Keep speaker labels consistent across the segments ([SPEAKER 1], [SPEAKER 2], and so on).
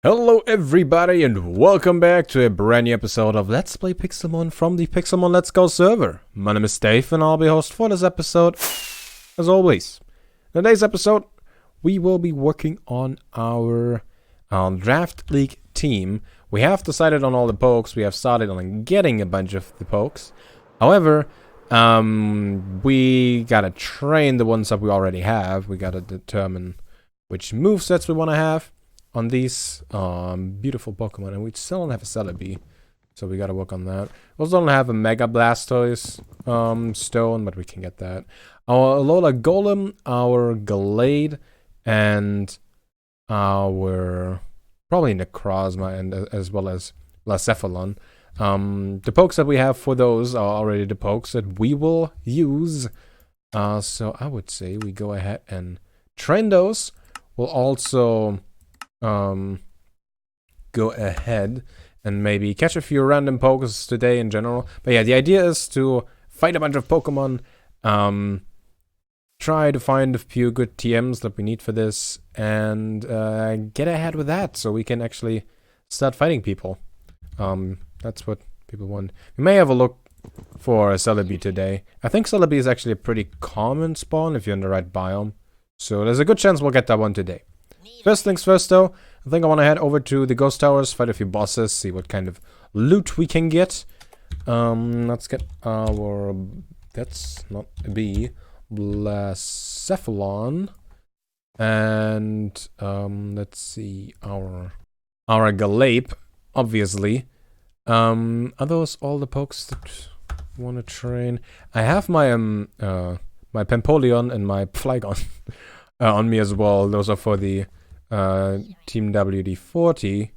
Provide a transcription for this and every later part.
[SPEAKER 1] Hello everybody and welcome back to a brand new episode of Let's Play Pixelmon from the Pixelmon Let's Go server. My name is Dave and I'll be host for this episode, as always. In today's episode, we will be working on our Draft League team. We have decided on all the pokes, we have started on getting a bunch of the pokes. However, we gotta train the ones that we already have. We gotta determine which movesets we want to have on these beautiful Pokemon, and we still don't have a Celebi, so we gotta work on that. We also don't have a Mega Blastoise stone, but we can get that. Our Alola Golem, our Glade, and our probably Necrozma, and as well as Blacephalon. The pokes that we have for those are already the pokes that we will use. So I would say we go ahead and train those. We'll also go ahead and maybe catch a few random pokes today in general. But yeah, the idea is to fight a bunch of Pokemon, try to find a few good TMs that we need for this, and get ahead with that so we can actually start fighting people. That's what people want. We may have a look for a Celebi today. I think Celebi is actually a pretty common spawn if you're in the right biome. So there's a good chance we'll get that one today. First things first though, I think I want to head over to the Ghost Towers, fight a few bosses, see what kind of loot we can get. Let's get our... that's not a B. Blacephalon. And let's see, our Galape, obviously. Are those all the pokes that I want to train? I have my my Pempolion and my Flygon on me as well. Those are for the Team WD-40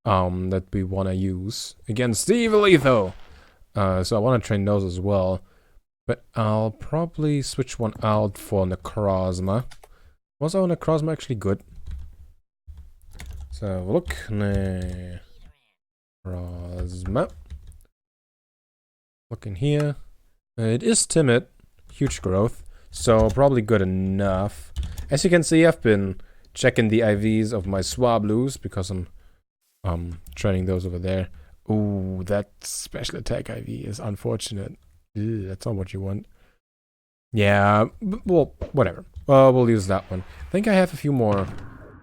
[SPEAKER 1] that we want to use against Evil Etho. So I want to train those as well. But I'll probably switch one out for Necrozma. Was our Necrozma actually good? So look, Necrozma. Look in here. It is timid. Huge growth. So probably good enough. As you can see, I've been checking the IVs of my Swablues because I'm training those over there. Ooh, that special attack IV is unfortunate. Ew, that's not what you want. Yeah, well, whatever. We'll use that one. I think I have a few more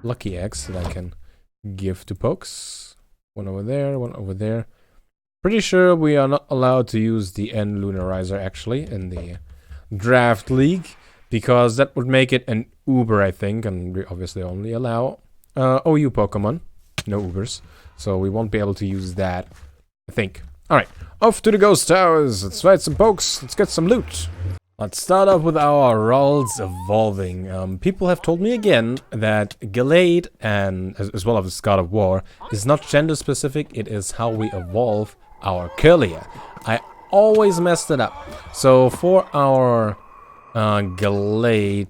[SPEAKER 1] lucky eggs that I can give to pokes. One over there, one over there. Pretty sure we are not allowed to use the N Lunarizer actually in the Draft League, because that would make it an Uber, I think, and we obviously only allow OU Pokemon, no Ubers, so we won't be able to use that, I think. Alright, off to the Ghost Towers, let's fight some pokes, let's get some loot. Let's start off with our Ralts evolving. People have told me again that Glade, and as well as God of War, is not gender specific, it is how we evolve our Kirlia. I always messed it up. So for our Glade,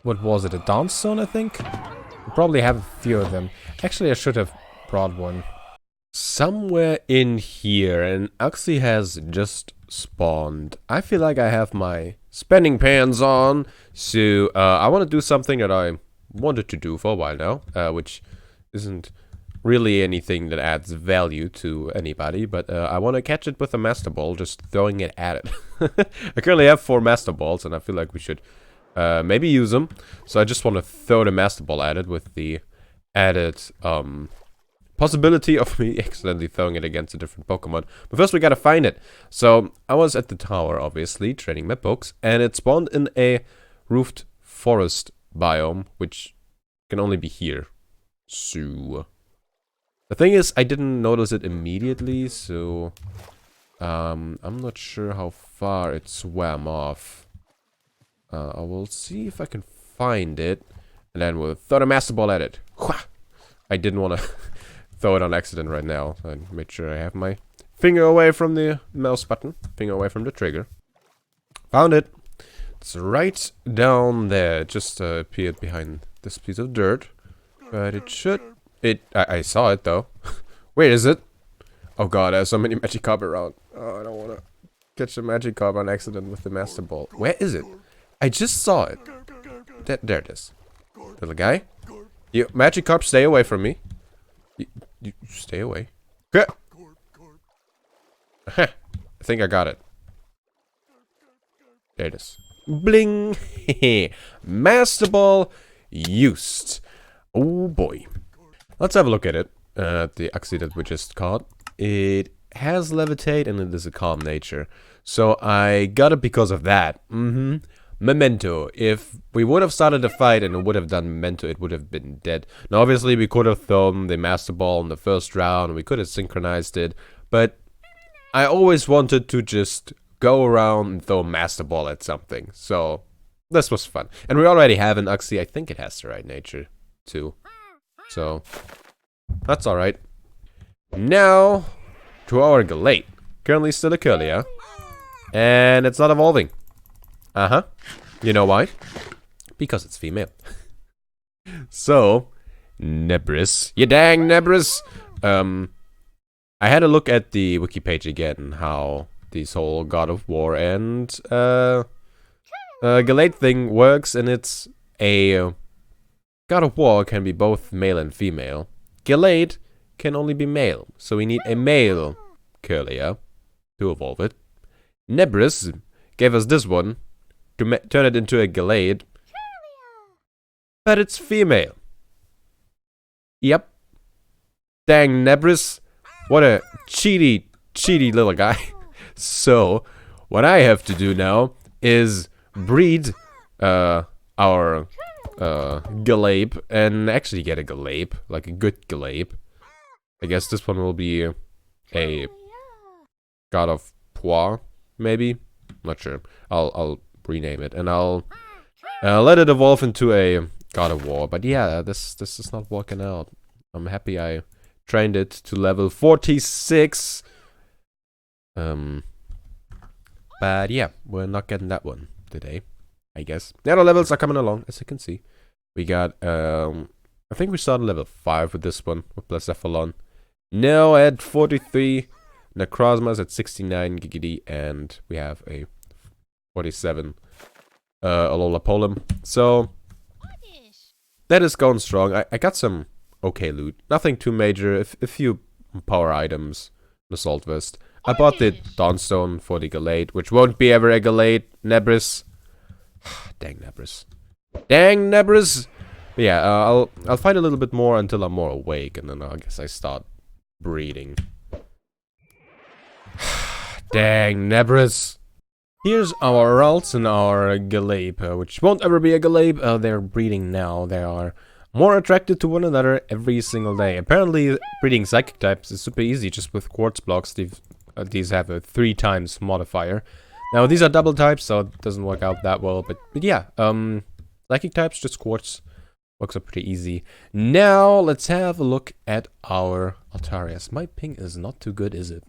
[SPEAKER 1] what was it, a Dance Zone, I think? We probably have a few of them. Actually, I should have brought one. Somewhere in here, an Uxie has just spawned. I feel like I have my spending pants on, so I want to do something that I wanted to do for a while now, which isn't really anything that adds value to anybody, but I want to catch it with a Master Ball, just throwing it at it. I currently have 4 Master Balls, and I feel like we should maybe use them. So I just want to throw the Master Ball at it with the added possibility of me accidentally throwing it against a different Pokemon. But first we gotta find it. So I was at the tower, obviously, training my pokes, and it spawned in a roofed forest biome, which can only be here. So... the thing is, I didn't notice it immediately, so I'm not sure how far it swam off. I will see if I can find it, and then we'll throw the Master Ball at it. I didn't want to throw it on accident right now. I made sure I have my finger away from the mouse button, finger away from the trigger. Found it. It's right down there. It just appeared behind this piece of dirt, but it should... I saw it though. Where is it? Oh god, there's so many Magikarp around. Oh, I don't want to catch a Magikarp on accident with the Master Ball. Where is it? I just saw it. There it is. Little guy. You Magikarp, stay away from me. You stay away. Okay. I think I got it. There it is. Bling! Master Ball used. Oh boy. Let's have a look at it. The Axie that we just caught. It has levitate and it is a calm nature. So I got it because of that. Memento. If we would have started the fight and it would have done Memento, it would have been dead. Now obviously we could have thrown the Master Ball in the first round. We could have synchronized it. But I always wanted to just go around and throw Master Ball at something. So this was fun. And we already have an Uxie. I think it has the right nature too. So that's alright. Now to our Galate. Currently still a Curlia. And it's not evolving. You know why? Because it's female. So Nebris. You dang Nebris! I had a look at the wiki page again, how this whole God of War and Galate thing works, and it's a God of War can be both male and female. Galate can only be male, so we need a male Curlia to evolve it. Nebris gave us this one to turn it into a Galate, but it's female. Yep. Dang Nebris. What a cheaty little guy. So, what I have to do now is breed our Galape and actually get a Galape, like a good Galape. I guess this one will be a God of War, maybe. Not sure. I'll rename it and I'll let it evolve into a God of War. But yeah, this is not working out. I'm happy I trained it to level 46. But yeah, we're not getting that one today, I guess. The other levels are coming along, as you can see. We got, I think we started level 5 with this one, with Blacephalon. Now at 43, Necrozma's at 69 Giggity, and we have a 47 Alola. So, that is going strong. I got some okay loot. Nothing too major, a few power items. The Assault Vest. I bought the Dawnstone for the Galate, which won't be ever a Galate. Nebris. Dang Nebris. Dang Nebris! But yeah, I'll fight a little bit more until I'm more awake, and then I guess I start breeding. Dang Nebris! Here's our Ralts and our Galape, which won't ever be a Galape. They're breeding now. They are more attracted to one another every single day. Apparently, breeding Psychic types is super easy just with Quartz blocks. These have a 3 times modifier. Now, these are double types, so it doesn't work out that well. But yeah, Psychic types, just Quartz. Works out pretty easy. Now, let's have a look at our Altarias. My ping is not too good, is it?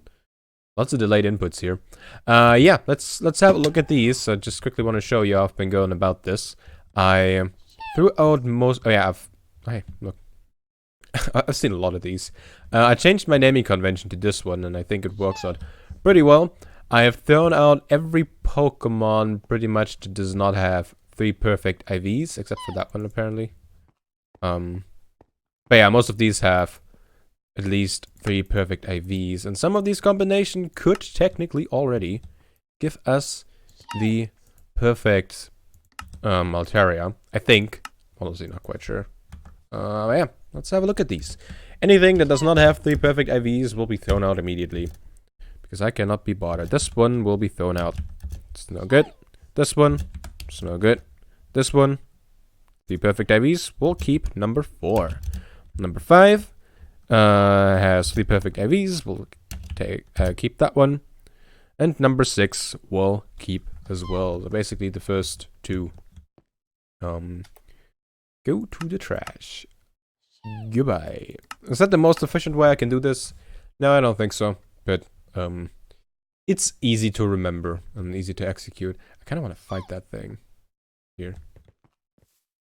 [SPEAKER 1] Lots of delayed inputs here. Yeah, let's have a look at these. I just quickly want to show you how I've been going about this. I threw out most... Oh yeah, hey, look. I've seen a lot of these. I changed my naming convention to this one, and I think it works out pretty well. I have thrown out every Pokemon pretty much that does not have 3 perfect IVs, except for that one apparently. But yeah, most of these have at least 3 perfect IVs, and some of these combinations could technically already give us the perfect Altaria. I think. Honestly, not quite sure. Yeah, let's have a look at these. Anything that does not have 3 perfect IVs will be thrown out immediately. Because I cannot be bothered. This one will be thrown out. It's no good. This one. It's no good. This one. 3 perfect IVs. We'll keep number 4. Number 5 has 3 perfect IVs. We'll keep that one. And number 6 we'll keep as well. So basically the first 2 go to the trash. Goodbye. Is that the most efficient way I can do this? No, I don't think so. But it's easy to remember and easy to execute. I kind of want to fight that thing here.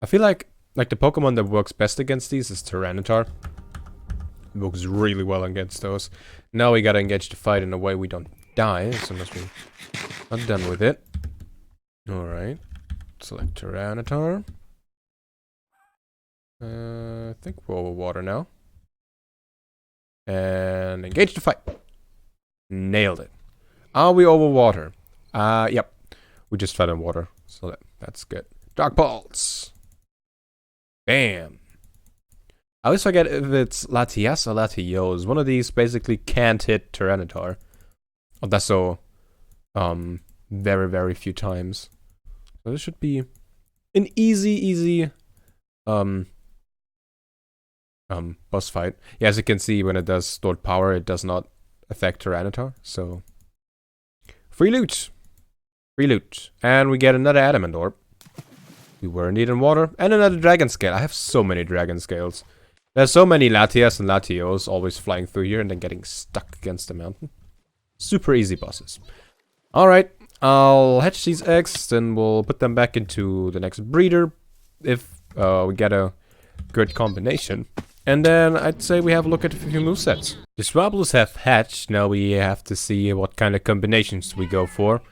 [SPEAKER 1] I feel like the Pokemon that works best against these is Tyranitar. It works really well against those. Now we gotta engage the fight in a way we don't die, so unless we're not done with it. Alright. Select Tyranitar. I think we're over water now. And engage the fight. Nailed it. Are we over water? Yep. We just fell in water, so that's good. Dark Pulse. Bam. I always forget if it's Latias or Latios. One of these basically can't hit Tyranitar. Oh, that's so very, very few times. So this should be an easy boss fight. Yeah, as you can see, when it does stored power, it does not affect Tyranitar. So free loot. Free loot. And we get another adamant orb. We were indeed in water. And another dragon scale. I have so many dragon scales. There's so many Latias and Latios always flying through here and then getting stuck against the mountain. Super easy bosses. Alright, I'll hatch these eggs, then we'll put them back into the next breeder if we get a good combination. And then I'd say we have a look at a few movesets. The Swablues have hatched, now we have to see what kind of combinations we go for.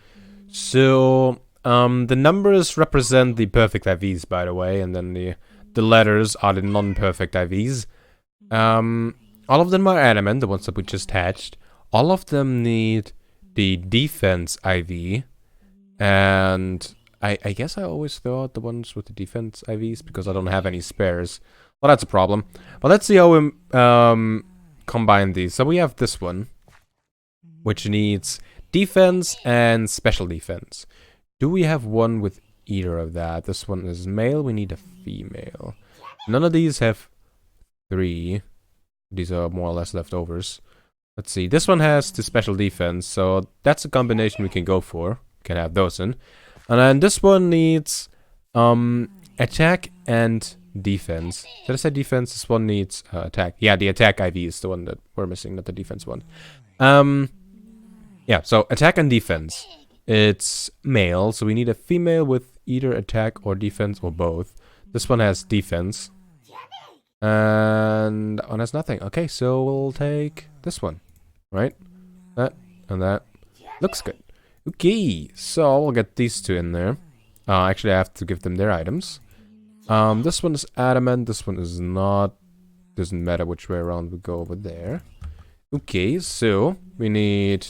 [SPEAKER 1] So, the numbers represent the perfect IVs, by the way, and then the letters are the non-perfect IVs. All of them are adamant, the ones that we just hatched. All of them need the defense IV. And I guess I always throw out the ones with the defense IVs because I don't have any spares. Well, that's a problem. But let's see how we combine these. So we have this one, which needs defense and special defense. Do we have one with either of that? This one is male, we need a female. None of these have 3. These are more or less leftovers. Let's see, this one has the special defense, so that's a combination we can go for. Can have those in. And then this one needs attack and defense. Did I say defense? This one needs attack. Yeah, the attack IV is the one that we're missing, not the defense one. Yeah, so attack and defense. It's male, so we need a female with either attack or defense or both. This one has defense. And that one has nothing. Okay, so we'll take this one. Right? That and that. Looks good. Okay, so we'll get these two in there. Actually, I have to give them their items. This one is adamant, this one is not. Doesn't matter which way around we go over there. Okay, so we need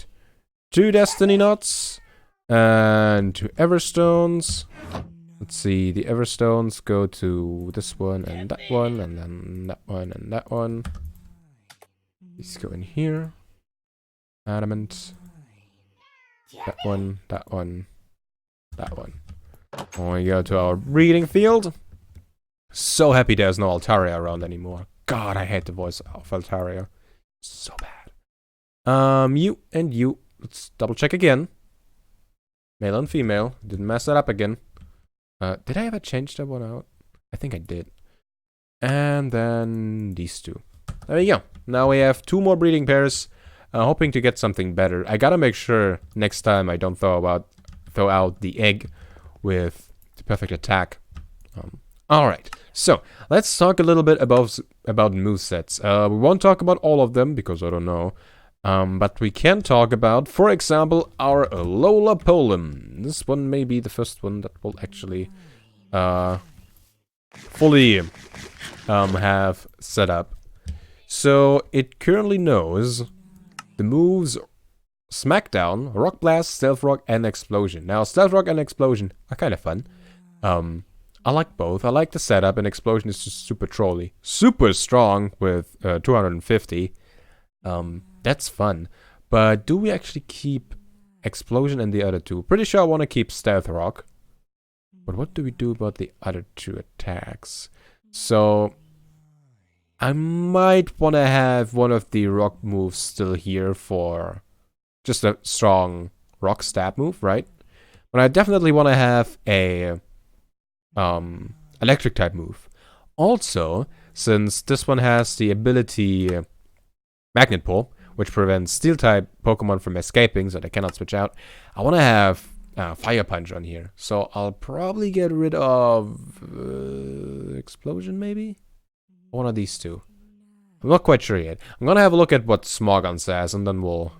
[SPEAKER 1] 2 destiny knots and 2 everstones. Let's see, the everstones go to this one and then that one and that one. These go in here. Adamant. That one, that one, that one. When we go to our breeding field. So happy there's no Altaria around anymore. God, I hate the voice of Altaria. So bad. You and you. Let's double check again. Male and female. Didn't mess that up again. Did I ever change that one out? I think I did. And then these two. There you go. Now we have 2 more breeding pairs. Hoping to get something better. I gotta make sure next time I don't throw out the egg with the perfect attack. Alright, so let's talk a little bit about movesets. We won't talk about all of them because I don't know. But we can talk about, for example, our Lola Polem. This one may be the first one that will actually fully have set up. So it currently knows the moves Smackdown, Rock Blast, Stealth Rock, and Explosion. Now, Stealth Rock and Explosion are kind of fun. I like both. I like the setup, and Explosion is just super trolly. Super strong with 250. That's fun. But do we actually keep Explosion and the other two? Pretty sure I want to keep Stealth Rock. But what do we do about the other 2 attacks? So I might want to have one of the rock moves still here for just a strong rock stab move, right? But I definitely want to have a electric type move. Also, since this one has the ability Magnet Pull, which prevents steel type Pokemon from escaping so they cannot switch out, I want to have Fire Punch on here. So I'll probably get rid of Explosion maybe? One of these 2. I'm not quite sure yet. I'm gonna have a look at what Smogon says and then we'll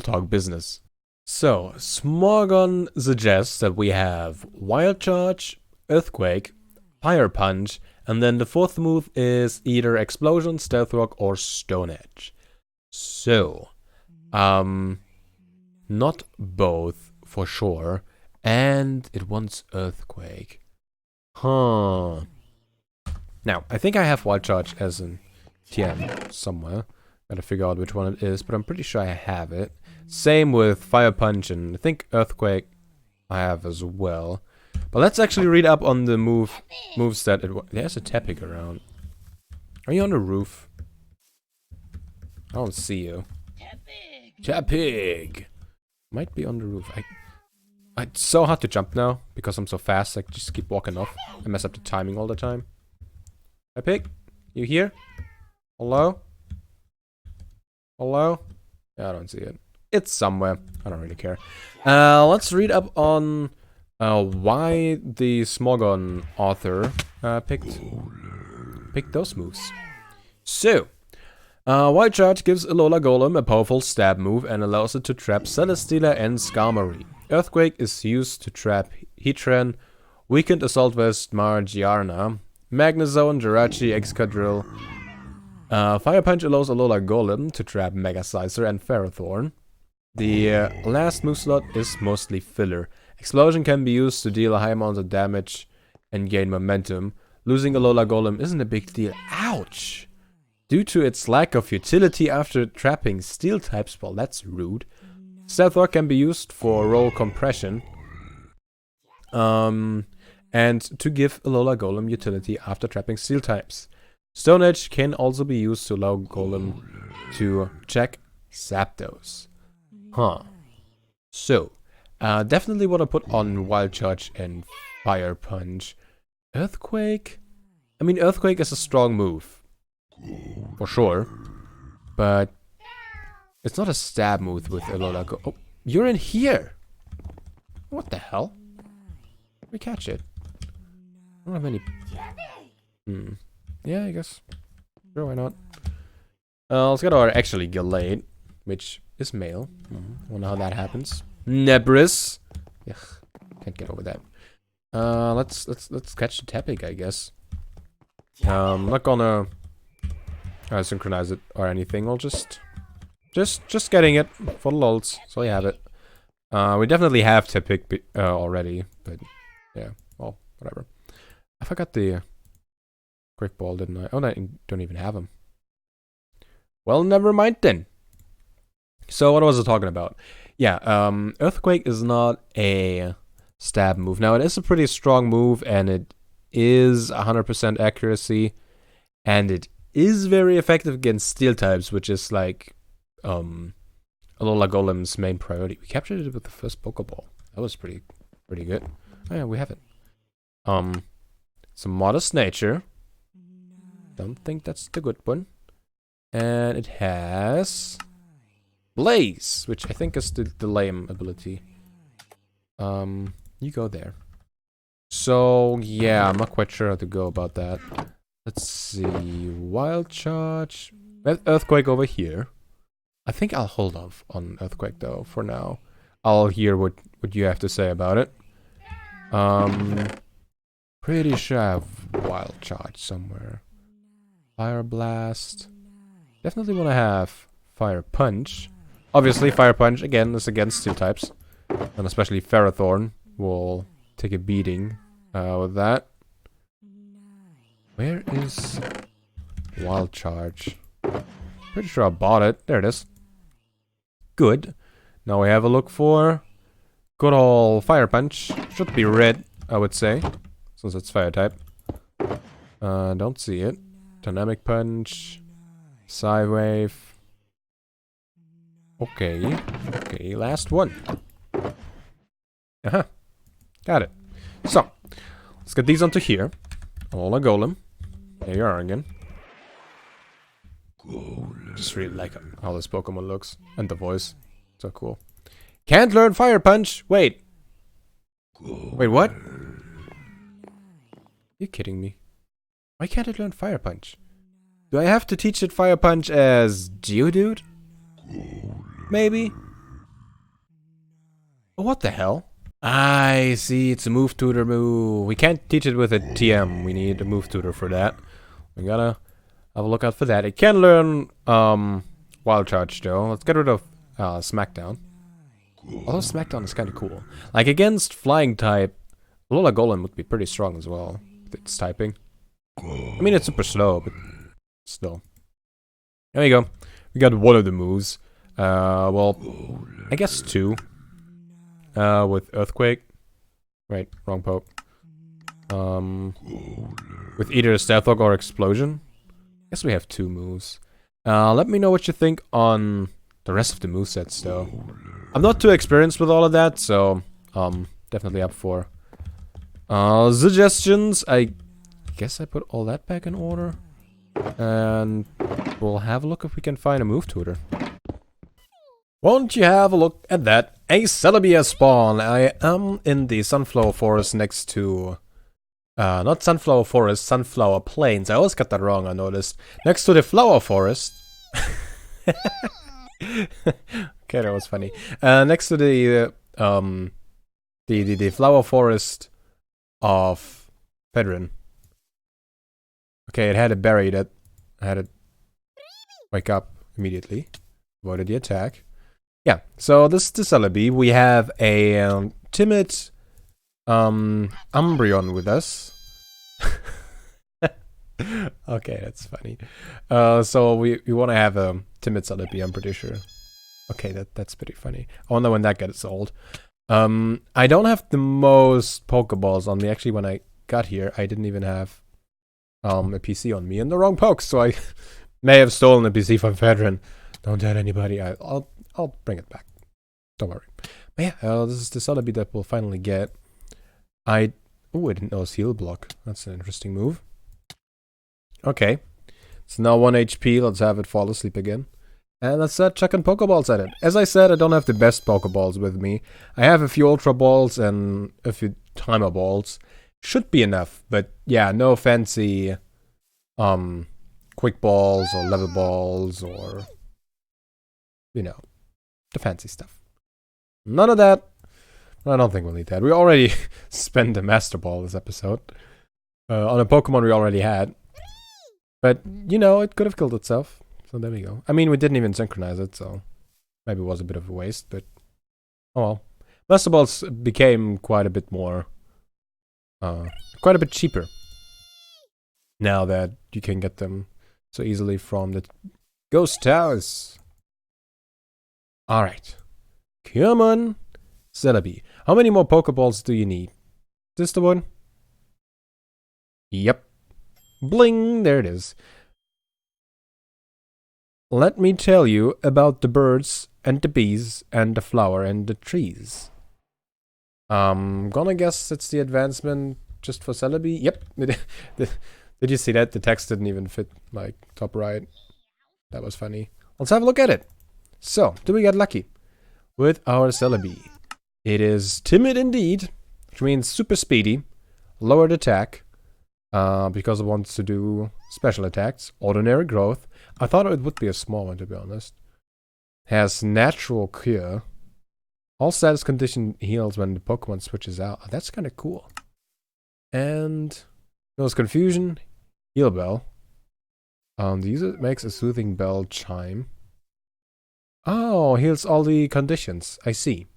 [SPEAKER 1] talk business. So, Smogon suggests that we have Wild Charge, Earthquake, Fire Punch, and then the 4th move is either Explosion, Stealth Rock, or Stone Edge. So, not both for sure, and it wants Earthquake. Huh. Now, I think I have Wild Charge as an TM somewhere. Gotta figure out which one it is, but I'm pretty sure I have it. Same with Fire Punch, and I think Earthquake I have as well. But let's actually read up on the moves that there's a Tepig around. Are you on the roof? I don't see you. Tepig! Might be on the roof. It's so hard to jump now because I'm so fast. I just keep walking off. I mess up the timing all the time. Tepig? You here? Hello? Hello? Yeah, I don't see it. It's somewhere. I don't really care. Let's read up on why the Smogon author picked those moves. So, Wild Charge gives Alola Golem a powerful stab move and allows it to trap Celesteela and Skarmory. Earthquake is used to trap Heatran, Weakened Assault Vest Margiarna, Magnezone, Jirachi, Excadrill. Fire Punch allows Alola Golem to trap Mega Sizer and Ferrothorn. The last move slot is mostly filler. Explosion can be used to deal a high amount of damage and gain momentum. Losing Alola Golem isn't a big deal. Ouch! Due to its lack of utility after trapping Steel types, well, that's rude. Stealth Rock can be used for roll compression. And to give Alola Golem utility after trapping Steel types. Stone Edge can also be used to allow Golem to check Zapdos. Huh. So, definitely want to put on Wild Charge and Fire Punch. Earthquake? I mean, Earthquake is a strong move. For sure. But it's not a stab move with Alola Go. Oh, you're in here! What the hell? Let me catch it. I don't have any... Yeah, I guess. Sure, why not? Let's get our actually Gallade, which is male. Wonder how that happens. Nebris. Ugh, can't get over that. Let's catch the Tepig, I guess. I'm not gonna synchronize it or anything. I'll just getting it for the lols. So you have it. We definitely have Tepig already, but yeah, well, whatever. I forgot the Quick Ball, didn't I? Oh, I don't even have him. Well, never mind then. So what was I talking about? Yeah, Earthquake is not a stab move. Now, it is a pretty strong move, and it is 100% accuracy, and it is very effective against Steel types, which is like Alola Golem's main priority. We captured it with the first Pokeball. That was pretty good. Oh yeah, we have it. It's a modest nature. Don't think that's the good one. And it has Blaze, which I think is the lame ability. You go there. So yeah, I'm not quite sure how to go about that. Let's see. Wild Charge. Earthquake over here. I think I'll hold off on Earthquake though for now. I'll hear what you have to say about it. Pretty sure I have Wild Charge somewhere. Fire Blast. Definitely want to have Fire Punch. Obviously, Fire Punch again is against Steel types, and especially Ferrothorn will take a beating with that. Where is Wild Charge? Pretty sure I bought it. There it is. Good. Now we have a look for good old Fire Punch. Should be red, I would say, since it's Fire type. Don't see it. Dynamic Punch. Psywave. Okay. Okay, last one. Got it. So, let's get these onto here. Alola Golem. There you are again. Just really like how this Pokemon looks. And the voice. So cool. Can't learn Fire Punch! Wait. Wait, what? You're kidding me. Why can't it learn Fire Punch? Do I have to teach it Fire Punch as Geodude? Maybe? What the hell? I see, it's a move tutor move. We can't teach it with a TM. We need a move tutor for that. We gotta have a look out for that. It can learn Wild Charge though. Let's get rid of Smackdown. Although Smackdown is kind of cool. Like against Flying type, Lola Golem would be pretty strong as well. With its typing. I mean, it's super slow, but still. There we go. We got one of the moves. Well, I guess two. With Earthquake. Wait, wrong poke. With either Stealth Rock or Explosion. I guess we have two moves. Let me know what you think on the rest of the movesets, though. I'm not too experienced with all of that, so definitely up for suggestions. I guess I put all that back in order. And we'll have a look if we can find a move tutor. Won't you have a look at that? A Celebi has spawned. I am in the Sunflower Forest next to... not Sunflower Forest, Sunflower Plains. I always got that wrong, I noticed. Next to the Flower Forest. Okay, that was funny. Next to the Flower Forest of Fedrin. Okay, it had a berry that I had to wake up immediately. Avoided the attack. Yeah, so this is the Celebi. We have a timid Umbreon with us. Okay, that's funny. So we want to have a timid Celebi, I'm pretty sure. Okay, that's pretty funny. I wonder when that gets old. I don't have the most Pokeballs on me. Actually, when I got here, I didn't even have a PC on me and the wrong pokes, so I may have stolen a PC from Fedrin. Don't tell anybody. I'll bring it back. Don't worry. But yeah, this is the Celebi that we'll finally get. Oh, I didn't know it's heal block. That's an interesting move. Okay. It's now 1 HP. Let's have it fall asleep again. And let's start chucking Pokeballs at it. As I said, I don't have the best Pokeballs with me. I have a few Ultra Balls and a few Timer Balls. Should be enough, but yeah, no fancy quick balls or level balls or, you know, the fancy stuff. None of that. I don't think we'll need that. We already spent a Master Ball this episode on a Pokemon we already had. But, you know, it could have killed itself. So there we go. I mean, we didn't even synchronize it, so maybe it was a bit of a waste, but oh well. Master Balls became quite a bit more, quite a bit cheaper now that you can get them so easily from the Ghost Towers. Alright. Come on, Celebi. How many more Pokeballs do you need? Is this the one? Yep. Bling! There it is. Let me tell you about the birds and the bees and the flower and the trees. Gonna guess it's the advancement just for Celebi. Yep. Did you see that? The text didn't even fit, like, top right. That was funny. Let's have a look at it. So, do we get lucky with our Celebi? It is timid indeed, which means super speedy, lowered attack, because it wants to do special attacks, ordinary growth. I thought it would be a small one, to be honest. Has natural cure. All status condition heals when the Pokemon switches out. Oh, that's kind of cool. And knows confusion, heal bell. The user makes a soothing bell chime. Oh, heals all the conditions. I see.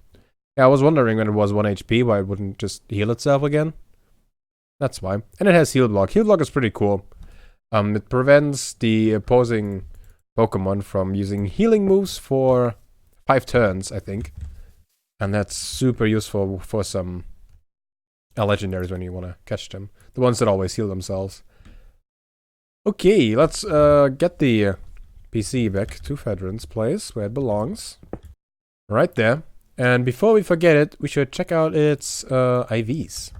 [SPEAKER 1] Yeah, I was wondering when it was 1 HP why it wouldn't just heal itself again. That's why. And it has heal block. Heal block is pretty cool. It prevents the opposing Pokemon from using healing moves for 5 turns, I think. And that's super useful for some legendaries when you want to catch them. The ones that always heal themselves. Okay, let's get the PC back to Fedrin's place, where it belongs. Right there. And before we forget it, we should check out its IVs.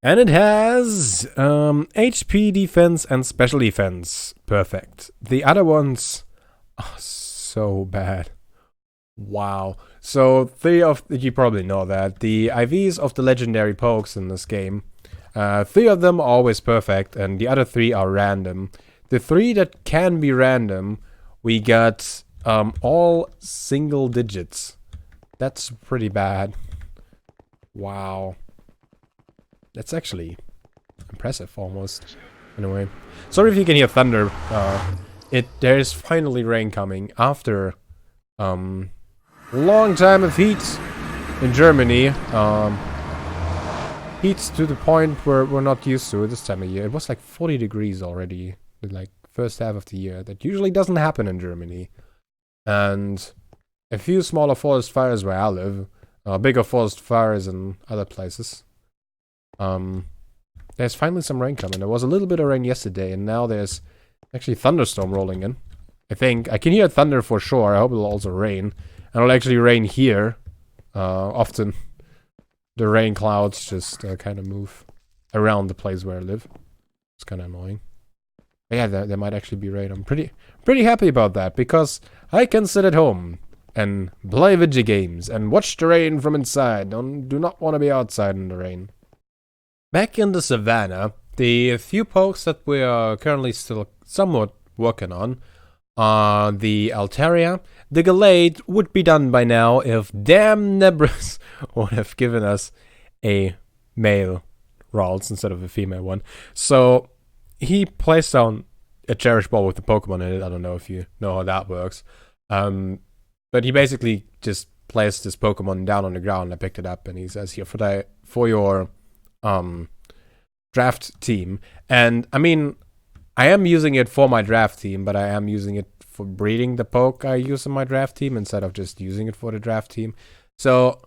[SPEAKER 1] And it has HP, defense, and special defense. Perfect. The other ones are so bad. Wow. So, you probably know that. The IVs of the legendary pokes in this game, 3 of them are always perfect, and the other 3 are random. The 3 that can be random, we got all single digits. That's pretty bad. Wow. That's actually impressive, almost. Anyway. Sorry if you can hear thunder There is finally rain coming after long time of heat in Germany. Heat to the point where we're not used to it this time of year. It was like 40 degrees already, like first half of the year. That usually doesn't happen in Germany. And a few smaller forest fires where I live, bigger forest fires in other places. There's finally some rain coming. There was a little bit of rain yesterday, and now there's actually thunderstorm rolling in. I think I can hear thunder for sure. I hope it'll also rain. And it'll actually rain here. Often the rain clouds just kind of move around the place where I live. It's kind of annoying. But yeah, there might actually be rain. I'm pretty happy about that, because I can sit at home and play video games and watch the rain from inside. Do not want to be outside in the rain. Back in the savannah, the few pokes that we are currently still somewhat working on are the Altaria. The Gallade would be done by now if damn Nebris would have given us a male Ralts instead of a female one. So he placed down a Cherish Ball with the Pokemon in it. I don't know if you know how that works. But he basically just placed this Pokemon down on the ground. I picked it up and he says, here for your draft team. And I mean, I am using it for my draft team, but I am using it for breeding the poke I use in my draft team instead of just using it for the draft team. So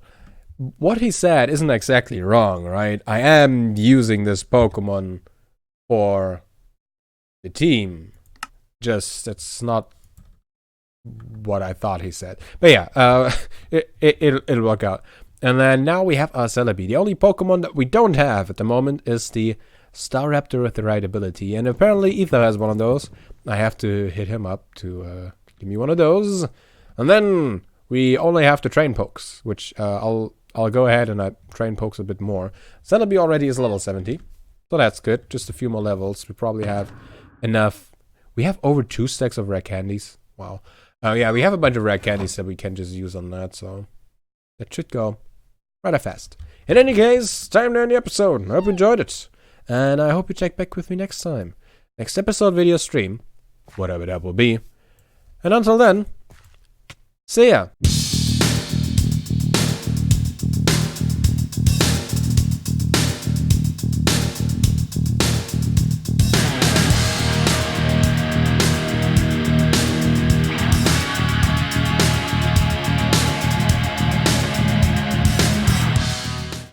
[SPEAKER 1] what he said isn't exactly wrong, right? I am using this Pokemon for the team. Just, it's not what I thought he said. But yeah, it'll work out. And then now we have our Celebi. The only Pokemon that we don't have at the moment is the Staraptor with the right ability. And apparently Ether has one of those. I have to hit him up to give me one of those. And then we only have to train pokes, which I'll go ahead and train pokes a bit more. Celebi already is level 70. So that's good. Just a few more levels. We probably have enough. We have over 2 stacks of rare candies. Wow. Yeah, we have a bunch of rare candies that we can just use on that. So that should go rather fast. In any case, time to end the episode. I hope you enjoyed it. And I hope you check back with me next time. Next episode, video stream. Whatever that will be. And until then, see ya.